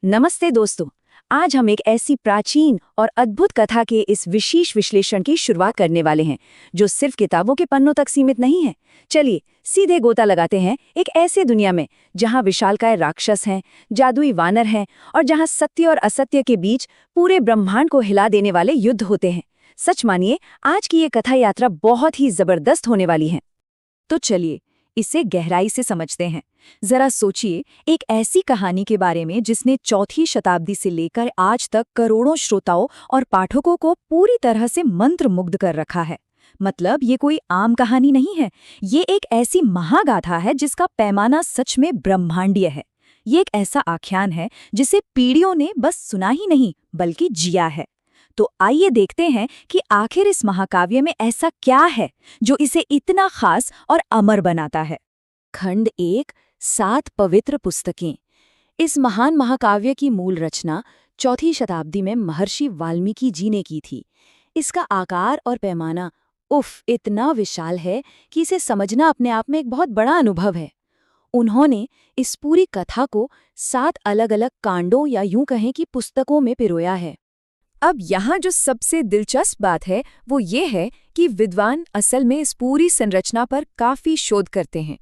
नमस्ते दोस्तों। आज हम एक ऐसी प्राचीन और अद्भुत कथा के इस विशेष विश्लेषण की शुरुआत करने वाले हैं जो सिर्फ किताबों के पन्नों तक सीमित नहीं है। चलिए सीधे गोता लगाते हैं एक ऐसे दुनिया में जहां विशालकाय राक्षस हैं, जादुई वानर हैं और जहां सत्य और असत्य के बीच पूरे ब्रह्मांड को हिला देने वाले युद्ध होते हैं। सच मानिए, आज की ये कथा यात्रा बहुत ही जबरदस्त होने वाली है। तो चलिए इसे गहराई से समझते हैं। जरा सोचिए, एक ऐसी कहानी के बारे में जिसने चौथी शताब्दी से लेकर आज तक करोड़ों श्रोताओं और पाठकों को पूरी तरह से मंत्रमुग्ध कर रखा है। मतलब ये कोई आम कहानी नहीं है, ये एक ऐसी महागाथा है जिसका पैमाना सच में ब्रह्मांडीय है। ये एक ऐसा आख्यान है जिसे पीढ़ियों ने बस सुना ही नहीं बल्कि जिया है। तो आइए देखते हैं कि आखिर इस महाकाव्य में ऐसा क्या है जो इसे इतना खास और अमर बनाता है। खंड 1, 7 पवित्र पुस्तकें। इस महान महाकाव्य की मूल रचना चौथी शताब्दी में महर्षि वाल्मीकि जी ने की थी। इसका आकार और पैमाना इतना विशाल है कि इसे समझना अपने आप में एक बहुत बड़ा अनुभव है। उन्होंने इस पूरी कथा को 7 अलग-अलग कांडों या यूं कहें कि पुस्तकों में पिरोया है। अब यहाँ जो सबसे दिलचस्प बात है वो ये है कि विद्वान असल में इस पूरी संरचना पर काफी शोध करते हैं।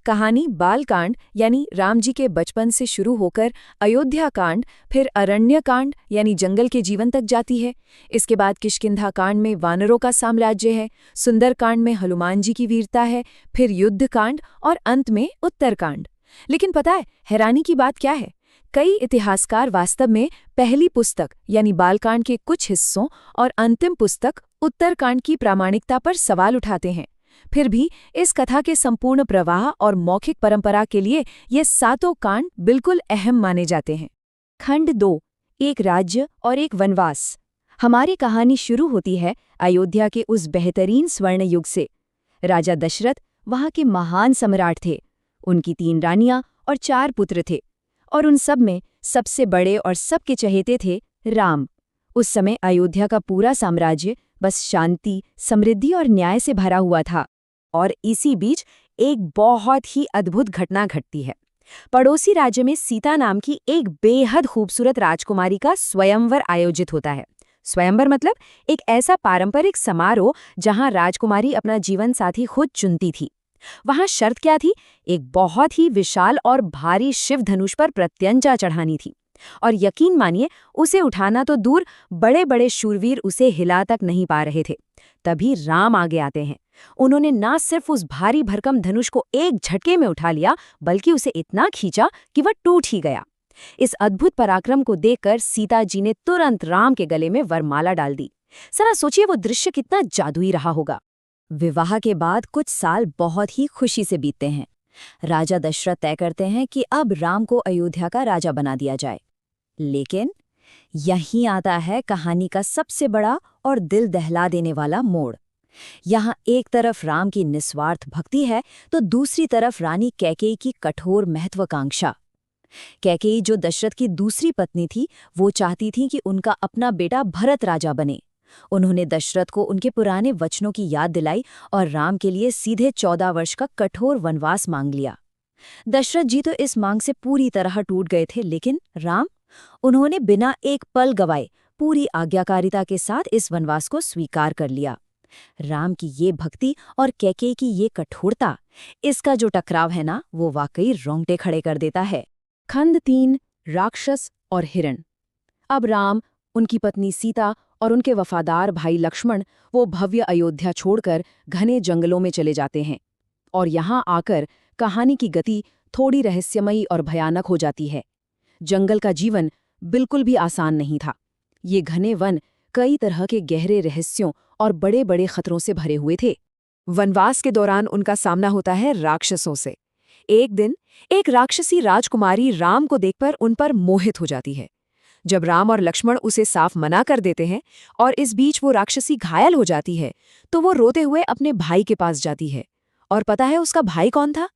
कहानी बालकांड यानी राम जी के बचपन से शुरू होकर अयोध्या कांड, फिर अरण्य कांड यानी जंगल के जीवन तक जाती है। इसके बाद किष्किंधा कांड में वानरों का साम्राज्य है, सुंदर कांड में हनुमान जी की वीरता है, फिर युद्ध कांड और अंत में उत्तर कांड। लेकिन पता है हैरानी की बात क्या है? कई इतिहासकार वास्तव में पहली पुस्तक यानी बालकांड के कुछ हिस्सों और अंतिम पुस्तक उत्तरकांड की प्रामाणिकता पर सवाल उठाते हैं। फिर भी इस कथा के संपूर्ण प्रवाह और मौखिक परंपरा के लिए ये 7 कांड बिल्कुल अहम माने जाते हैं। खंड 2, एक राज्य और एक वनवास। हमारी कहानी शुरू होती है अयोध्या के उस बेहतरीन स्वर्ण युग से। राजा दशरथ वहाँ के महान सम्राट थे। उनकी 3 रानियां और 4 पुत्र थे और उन सब में सबसे बड़े और सबके चहेते थे राम। उस समय अयोध्या का पूरा साम्राज्य बस शांति, समृद्धि और न्याय से भरा हुआ था। और इसी बीच एक बहुत ही अद्भुत घटना घटती है। पड़ोसी राज्य में सीता नाम की एक बेहद खूबसूरत राजकुमारी का स्वयंवर आयोजित होता है। स्वयंवर मतलब एक ऐसा पारंपरिक समारोह जहां राजकुमारी अपना जीवन साथी खुद चुनती थी। वहां शर्त क्या थी? एक बहुत ही विशाल और भारी शिव धनुष पर प्रत्यंचा चढ़ानी थी। और यकीन मानिए, उसे उठाना तो दूर, बड़े बड़े शूरवीर उसे हिला तक नहीं पा रहे थे। तभी राम आगे आते हैं। उन्होंने ना सिर्फ उस भारी भरकम धनुष को एक झटके में उठा लिया, बल्कि उसे इतना खींचा कि वह टूट ही गया। इस अद्भुत पराक्रम को देखकर सीता जी ने तुरंत राम के गले में वरमाला डाल दी। जरा सोचिए वो दृश्य कितना जादुई रहा होगा। विवाह के बाद कुछ साल बहुत ही खुशी से बीतते हैं। राजा दशरथ तय करते हैं कि अब राम को अयोध्या का राजा बना दिया जाए। लेकिन यहीं आता है कहानी का सबसे बड़ा और दिल दहला देने वाला मोड़। यहाँ एक तरफ राम की निस्वार्थ भक्ति है तो दूसरी तरफ रानी कैकेयी की कठोर महत्वाकांक्षा। कैकेयी जो दशरथ की दूसरी पत्नी थी, वो चाहती थी कि उनका अपना बेटा भरत राजा बने। उन्होंने दशरथ को उनके पुराने वचनों की याद दिलाई और राम के लिए सीधे 14 वर्ष का कठोर वनवास मांग लिया। दशरथ जी तो इस मांग से पूरी तरह टूट गए थे, लेकिन राम, उन्होंने बिना एक पल गवाए पूरी आज्ञाकारिता के साथ इस वनवास को स्वीकार कर लिया। राम की ये भक्ति और कैकेयी की ये कठोरता, इसका जो टकराव है ना, वो वाकई रोंगटे खड़े कर देता है। खंड 3, राक्षस और हिरण। अब राम, उनकी पत्नी सीता और उनके वफादार भाई लक्ष्मण वो भव्य अयोध्या छोड़कर घने जंगलों में चले जाते हैं। और यहाँ आकर कहानी की गति थोड़ी रहस्यमयी और भयानक हो जाती है। जंगल का जीवन बिल्कुल भी आसान नहीं था। ये घने वन कई तरह के गहरे रहस्यों और बड़े बड़े खतरों से भरे हुए थे। वनवास के दौरान उनका सामना होता है राक्षसों से। एक दिन एक राक्षसी राजकुमारी राम को देखकर उन पर मोहित हो जाती है। जब राम और लक्ष्मण उसे साफ मना कर देते हैं और इस बीच वो राक्षसी घायल हो जाती है, तो वो रोते हुए अपने भाई के पास जाती है। और पता है उसका भाई कौन था?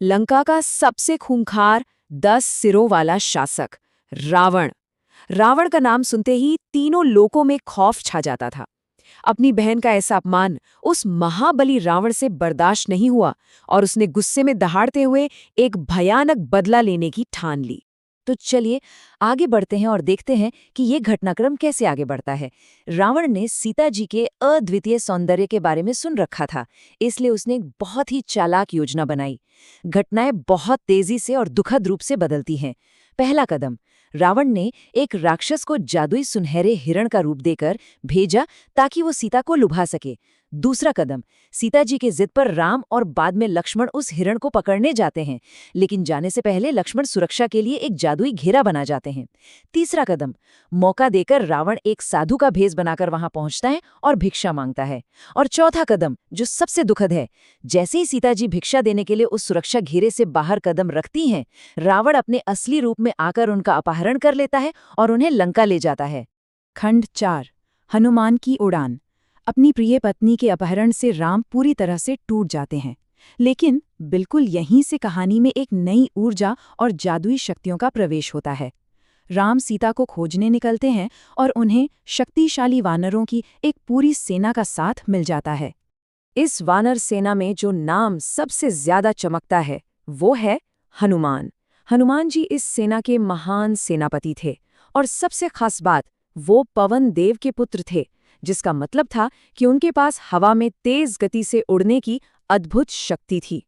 लंका का सबसे खूंखार 10 सिरों वाला शासक रावण। रावण का नाम सुनते ही तीनों लोकों में खौफ छा जाता था। अपनी बहन का ऐसा अपमान उस महाबली रावण से बर्दाश्त नहीं हुआ और उसने गुस्से में दहाड़ते हुए एक भयानक बदला लेने की ठान ली। तो चलिए आगे बढ़ते हैं और देखते हैं कि ये घटनाक्रम कैसे आगे बढ़ता है। रावण ने सीता जी के अद्वितीय सौंदर्य के बारे में सुन रखा था, इसलिए उसने एक बहुत ही चालाक योजना बनाई। घटनाएं बहुत तेजी से और दुखद रूप से बदलती हैं। पहला कदम, रावण ने एक राक्षस को जादुई सुनहरे हिरण का रूप देकर भेजा ताकि वो सीता को लुभा सके। दूसरा कदम, सीता जी के जिद पर राम और बाद में लक्ष्मण उस हिरण को पकड़ने जाते हैं, लेकिन जाने से पहले लक्ष्मण सुरक्षा के लिए एक जादुई घेरा बना जाते हैं। तीसरा कदम, मौका देकर रावण एक साधु का भेष बनाकर वहां पहुंचता है और भिक्षा मांगता है। और चौथा कदम, जो सबसे दुखद है, जैसे ही सीता जी भिक्षा देने के लिए उस सुरक्षा घेरे से बाहर कदम रखती हैं, रावण अपने असली रूप में आकर उनका अपहरण कर लेता है और उन्हें लंका ले जाता है। खंड 4, हनुमान की उड़ान। अपनी प्रिय पत्नी के अपहरण से राम पूरी तरह से टूट जाते हैं, लेकिन बिल्कुल यहीं से कहानी में एक नई ऊर्जा और जादुई शक्तियों का प्रवेश होता है। राम सीता को खोजने निकलते हैं और उन्हें शक्तिशाली वानरों की एक पूरी सेना का साथ मिल जाता है। इस वानर सेना में जो नाम सबसे ज्यादा चमकता है वो है हनुमान। हनुमान जी इस सेना के महान सेनापति थे और सबसे खास बात, वो पवन देव के पुत्र थे, जिसका मतलब था कि उनके पास हवा में तेज गति से उड़ने की अद्भुत शक्ति थी।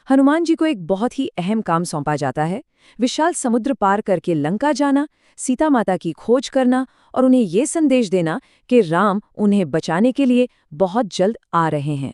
हनुमान जी को एक बहुत ही अहम काम सौंपा जाता है, विशाल समुद्र पार करके लंका जाना, सीता माता की खोज करना और उन्हें ये संदेश देना कि राम उन्हें बचाने के लिए बहुत जल्द आ रहे हैं।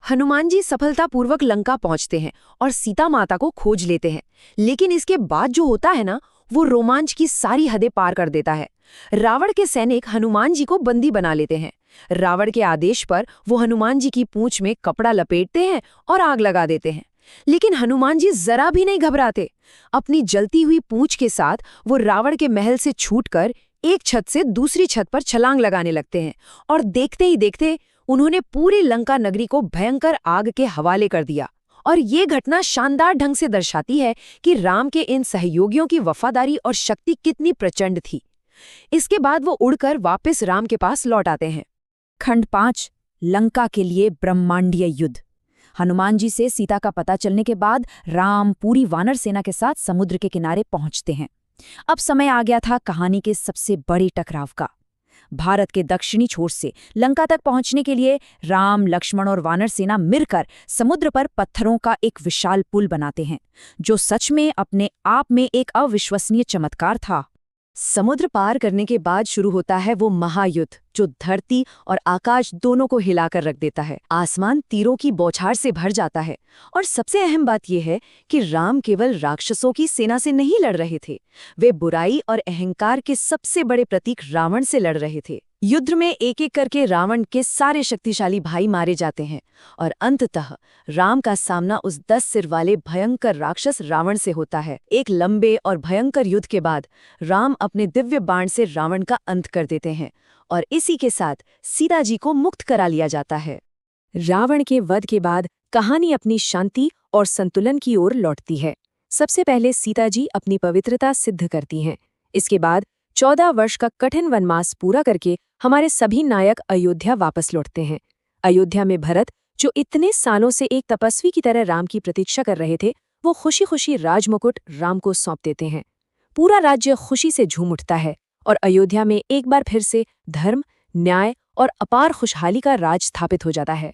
हनुमान जी सफलतापूर्वक लंका पहुंचते हैं और सीता माता को खोज लेते हैं, लेकिन इसके बाद जो होता है ना, वो रोमांच की सारी हदें पार कर देता है। रावण के सैनिक हनुमान जी को बंदी बना लेते हैं। रावण के आदेश पर वो हनुमान जी की पूंछ में कपड़ा लपेटते हैं और आग लगा देते हैं, लेकिन हनुमान जी जरा भी नहीं घबराते। अपनी जलती हुई पूंछ के साथ वो रावण के महल से छूटकर एक छत से दूसरी छत पर छलांग लगाने लगते हैं और देखते ही देखते उन्होंने पूरी लंका नगरी को भयंकर आग के हवाले कर दिया। और ये घटना शानदार ढंग से दर्शाती है कि राम के इन सहयोगियों की वफादारी और शक्ति कितनी प्रचंड थी। इसके बाद वो उड़कर वापस राम के पास लौट आते हैं। खंड 5, लंका के लिए ब्रह्मांडीय युद्ध। हनुमान जी से सीता का पता चलने के बाद राम पूरी वानर सेना के साथ समुद्र के किनारे पहुंचते हैं। अब समय आ गया था कहानी के सबसे बड़े टकराव का। भारत के दक्षिणी छोर से लंका तक पहुंचने के लिए राम, लक्ष्मण और वानर सेना मिलकर समुद्र पर पत्थरों का एक विशाल पुल बनाते हैं, जो सच में अपने आप में एक अविश्वसनीय चमत्कार था। समुद्र पार करने के बाद शुरू होता है वो महायुद्ध, जो धरती और आकाश दोनों को हिलाकर रख देता है। आसमान तीरों की बौछार से भर जाता है और सबसे अहम बात यह है कि राम केवल राक्षसों की सेना से नहीं लड़ रहे थे, वे बुराई और अहंकार के सबसे बड़े प्रतीक रावण से लड़ रहे थे। युद्ध में एक एक करके रावण के सारे शक्तिशाली भाई मारे जाते हैं और अंततः राम का सामना उस 10 सिर वाले भयंकर राक्षस रावण से होता है। एक लंबे और भयंकर युद्ध के बाद राम अपने दिव्य बाण से रावण का अंत कर देते हैं और इसी के साथ सीता जी को मुक्त करा लिया जाता है। रावण के वध के बाद कहानी अपनी शांति और संतुलन की ओर लौटती है। सबसे पहले सीता जी अपनी पवित्रता सिद्ध करती हैं। इसके बाद 14 वर्ष का कठिन वनवास पूरा करके हमारे सभी नायक अयोध्या वापस लौटते हैं। अयोध्या में भरत, जो इतने सालों से एक तपस्वी की तरह राम की प्रतीक्षा कर रहे थे, वो खुशी खुशी राजमुकुट राम को सौंप देते हैं। पूरा राज्य खुशी से झूम उठता है और अयोध्या में एक बार फिर से धर्म, न्याय और अपार खुशहाली का राज स्थापित हो जाता है।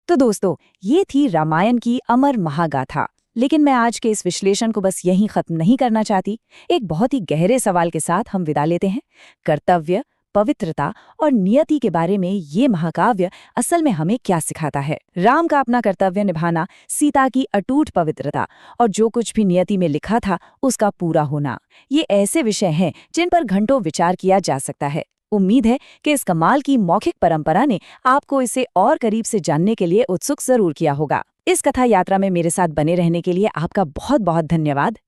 तो दोस्तों, ये थी रामायण की अमर महागाथा। लेकिन मैं आज के इस विश्लेषण को बस यहीं खत्म नहीं करना चाहती। एक बहुत ही गहरे सवाल के साथ हम विदा लेते हैं। कर्तव्य, पवित्रता और नियति के बारे में ये महाकाव्य असल में हमें क्या सिखाता है? राम का अपना कर्तव्य निभाना, सीता की अटूट पवित्रता और जो कुछ भी नियति में लिखा था उसका पूरा होना, ये ऐसे विषय हैं जिन पर घंटों विचार किया जा सकता है। उम्मीद है कि इस कमाल की मौखिक परंपरा ने आपको इसे और करीब से जानने के लिए उत्सुक जरूर किया होगा। इस कथा यात्रा में मेरे साथ बने रहने के लिए आपका बहुत बहुत धन्यवाद।